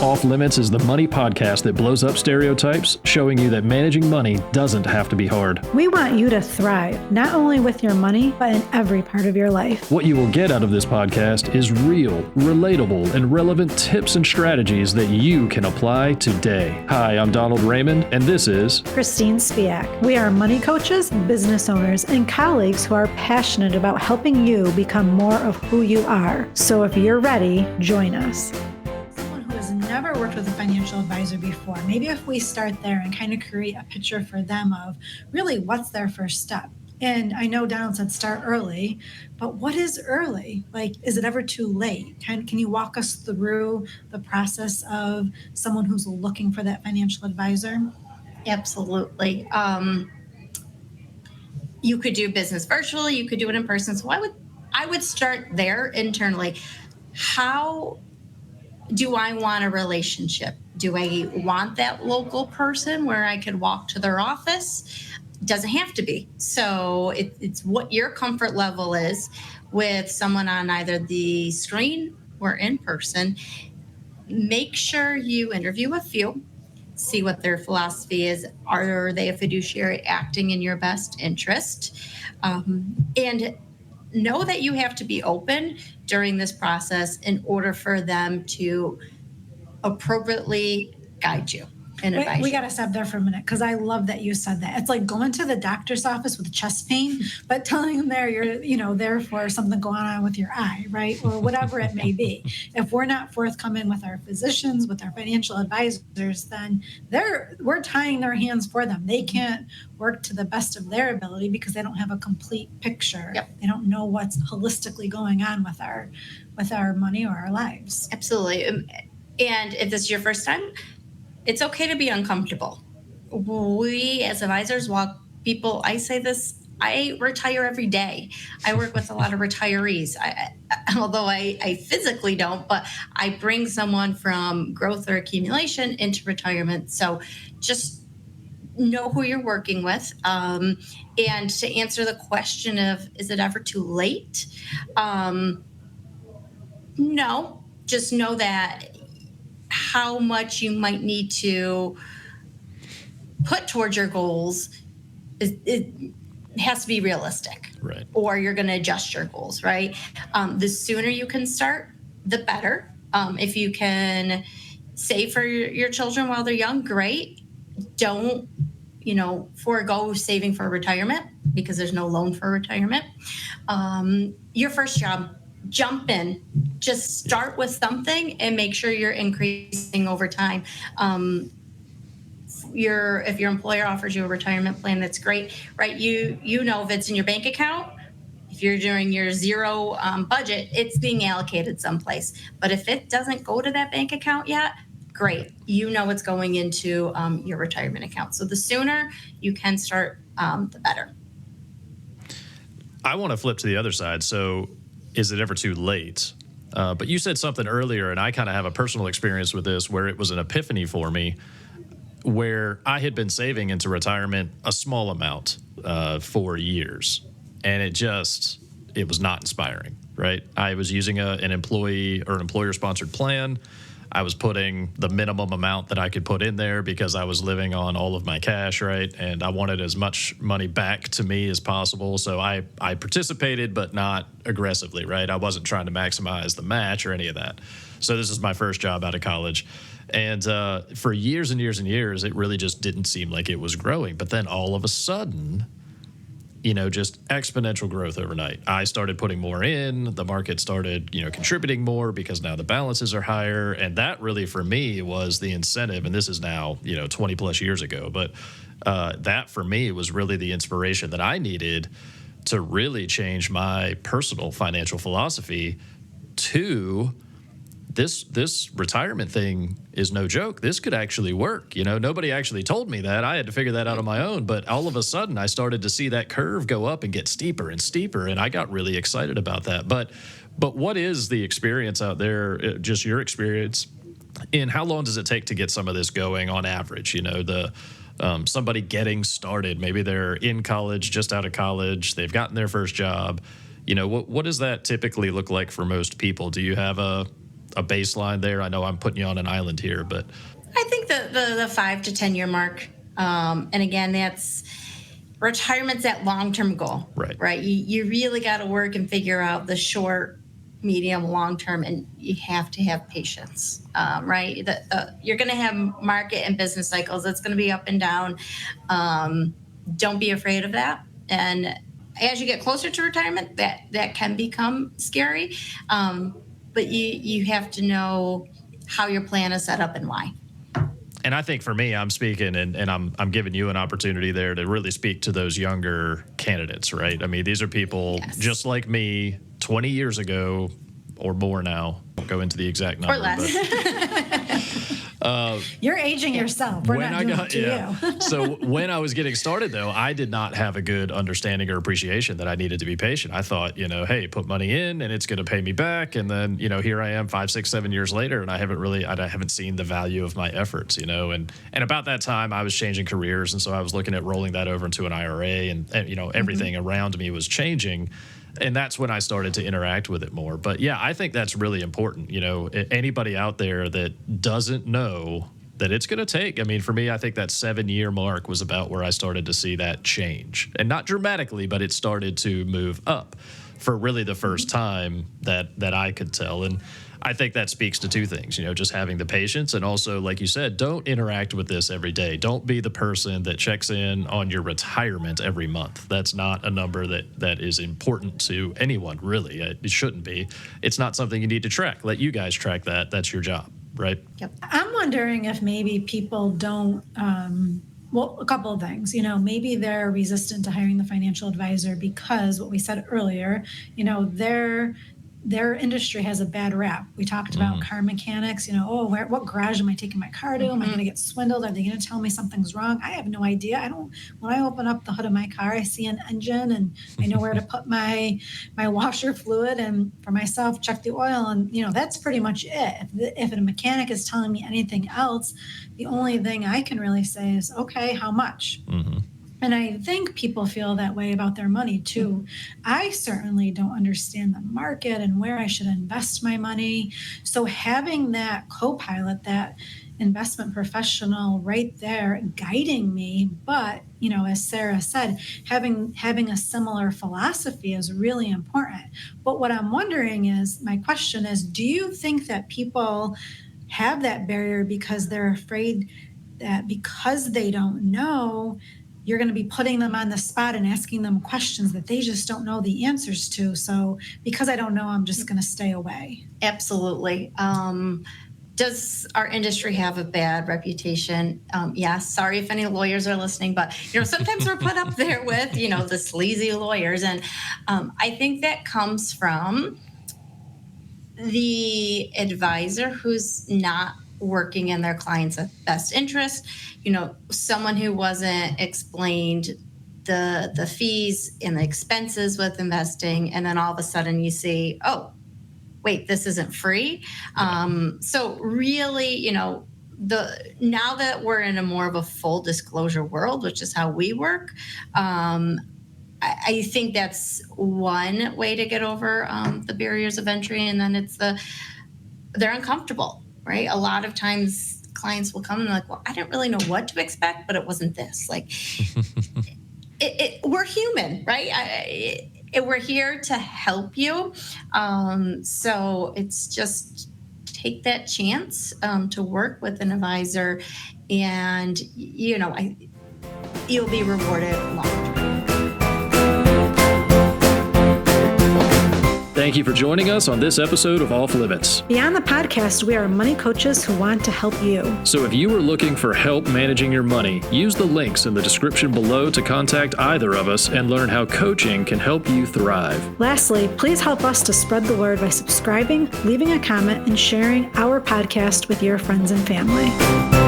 Off Limits is the money podcast that blows up stereotypes, showing you that managing money doesn't have to be hard. We want you to thrive, not only with your money, but in every part of your life. What you will get out of this podcast is real, relatable, and relevant tips and strategies that you can apply today. Hi, I'm Donald Raymond, and this is Christine Spiak. We are money coaches, business owners, and colleagues who are passionate about helping you become more of who you are. So if you're ready, join us. Never worked with a financial advisor before. Maybe if we start there and kind of create a picture for them of really what's their first step. And I know Donald said start early, but what is early? Like, is it ever too late? Can you walk us through the process of someone who's looking for that financial advisor? Absolutely. You could do business virtually, you could do it in person. So I would start there internally. How do I want a relationship? Do I want that local person where I could walk to their office? Doesn't have to be. So it's what your comfort level is with someone on either the screen or in person. Make sure you interview a few, see what their philosophy is. Are they a fiduciary acting in your best interest? And know that you have to be open during this process in order for them to appropriatly guide you and advise you. We got to stop there for a minute because I love that you said that. It's like going to the doctor's office with chest pain, but telling them you're there for something going on with your eye, right? Or whatever it may be. If we're not forthcoming with our physicians, with our financial advisors, then we're tying their hands for them. They can't work to the best of their ability because they don't have a complete picture. Yep. They don't know what's holistically going on with our money or our lives. Absolutely. And if this is your first time, it's okay to be uncomfortable. We as advisors, I say this, I retire every day. I work with a lot of retirees. Although I physically don't, but I bring someone from growth or accumulation into retirement. So just know who you're working with. And to answer the question of, is it ever too late? No, just know that how much you might need to put towards your goals it has to be realistic, right? Or you're going to adjust your goals, right? The sooner you can start, the better. If you can save for your children while they're young, great. Don't, forego saving for retirement because there's no loan for retirement. Your first job, jump in, just start with something and make sure you're increasing over time. If your employer offers you a retirement plan, that's great, right? You know if it's in your bank account, if you're doing your zero budget, it's being allocated someplace. But if it doesn't go to that bank account yet, great. You know it's going into your retirement account. So the sooner you can start, the better. I want to flip to the other side. So is it ever too late? But you said something earlier, and I kind of have a personal experience with this where it was an epiphany for me, where I had been saving into retirement a small amount for years, and it was not inspiring, right? I was using an employee or employer-sponsored plan. I was putting the minimum amount that I could put in there because I was living on all of my cash, right? And I wanted as much money back to me as possible. So I participated, but not aggressively, right? I wasn't trying to maximize the match or any of that. So this is my first job out of college. And for years and years and years, it really just didn't seem like it was growing. But then all of a sudden, just exponential growth overnight. I started putting more in, the market started, contributing more because now the balances are higher. And that really, for me, was the incentive. And this is now, 20 plus years ago. But that for me was really the inspiration that I needed to really change my personal financial philosophy to this retirement thing is no joke. This could actually work. Nobody actually told me that. I had to figure that out on my own. But all of a sudden, I started to see that curve go up and get steeper and steeper, and I got really excited about that. But what is the experience out there, just your experience, and how long does it take to get some of this going on average? Somebody getting started, maybe they're in college, just out of college, they've gotten their first job. What does that typically look like for most people? Do you have a a baseline there? I know I'm putting you on an island here, but I think the 5 to 10 year mark. And again, retirement's that long-term goal, right? You really got to work and figure out the short, medium, long-term, and you have to have patience, right? You're going to have market and business cycles. It's going to be up and down. Don't be afraid of that. And as you get closer to retirement, that can become scary. But you have to know how your plan is set up and why. And I think for me, I'm speaking and I'm giving you an opportunity there to really speak to those younger candidates, right? I mean, these are people just like me 20 years ago or more now. I'll go into the exact number. Or less. You're aging yourself. We're not doing it to you. So when I was getting started, though, I did not have a good understanding or appreciation that I needed to be patient. I thought, hey, put money in and it's going to pay me back. And then, here I am 5, 6, 7 years later, and I haven't seen the value of my efforts, and about that time I was changing careers. And so I was looking at rolling that over into an IRA and everything around me was changing. And that's when I started to interact with it more. But yeah, I think that's really important. Anybody out there that doesn't know that it's going to take, for me, I think that 7-year mark was about where I started to see that change. And not dramatically, but it started to move up for really the first time that I could tell. And I think that speaks to two things, just having the patience and also, like you said, don't interact with this every day. Don't be the person that checks in on your retirement every month. That's not a number that is important to anyone, really. It shouldn't be. It's not something you need to track. Let you guys track that. That's your job, right? Yep. I'm wondering if maybe people don't, a couple of things. Maybe they're resistant to hiring the financial advisor because what we said earlier, their industry has a bad rap. We talked about car mechanics, what garage am I taking my car to? Am I going to get swindled? Are they going to tell me something's wrong? I have no idea. When I open up the hood of my car, I see an engine and I know where to put my washer fluid, and for myself, check the oil. And, that's pretty much it. If a mechanic is telling me anything else, the only thing I can really say is, okay, how much? Mm-hmm. And I think people feel that way about their money too. I certainly don't understand the market and where I should invest my money. So having that co-pilot, that investment professional right there guiding me, but as Sarah said, having a similar philosophy is really important. But what I'm wondering is, my question is, do you think that people have that barrier because they're afraid that because they don't know, you're going to be putting them on the spot and asking them questions that they just don't know the answers to? So because I don't know, I'm just going to stay away. Absolutely. Does our industry have a bad reputation? Yes. Sorry if any lawyers are listening, but sometimes we're put up there with the sleazy lawyers, and I think that comes from the advisor who's not working in their client's best interest. Someone who wasn't explained the fees and the expenses with investing, and then all of a sudden you see, oh, wait, this isn't free. So really, now that we're in a more of a full disclosure world, which is how we work, I think that's one way to get over the barriers of entry. And then they're uncomfortable, right? A lot of times clients will come and like, well, I didn't really know what to expect, but it wasn't this. Like, we're human, right? We're here to help you. So it's just take that chance to work with an advisor, and you'll be rewarded long term. Thank you for joining us on this episode of Off Limits. Beyond the podcast, we are money coaches who want to help you. So if you are looking for help managing your money, use the links in the description below to contact either of us and learn how coaching can help you thrive. Lastly, please help us to spread the word by subscribing, leaving a comment, and sharing our podcast with your friends and family.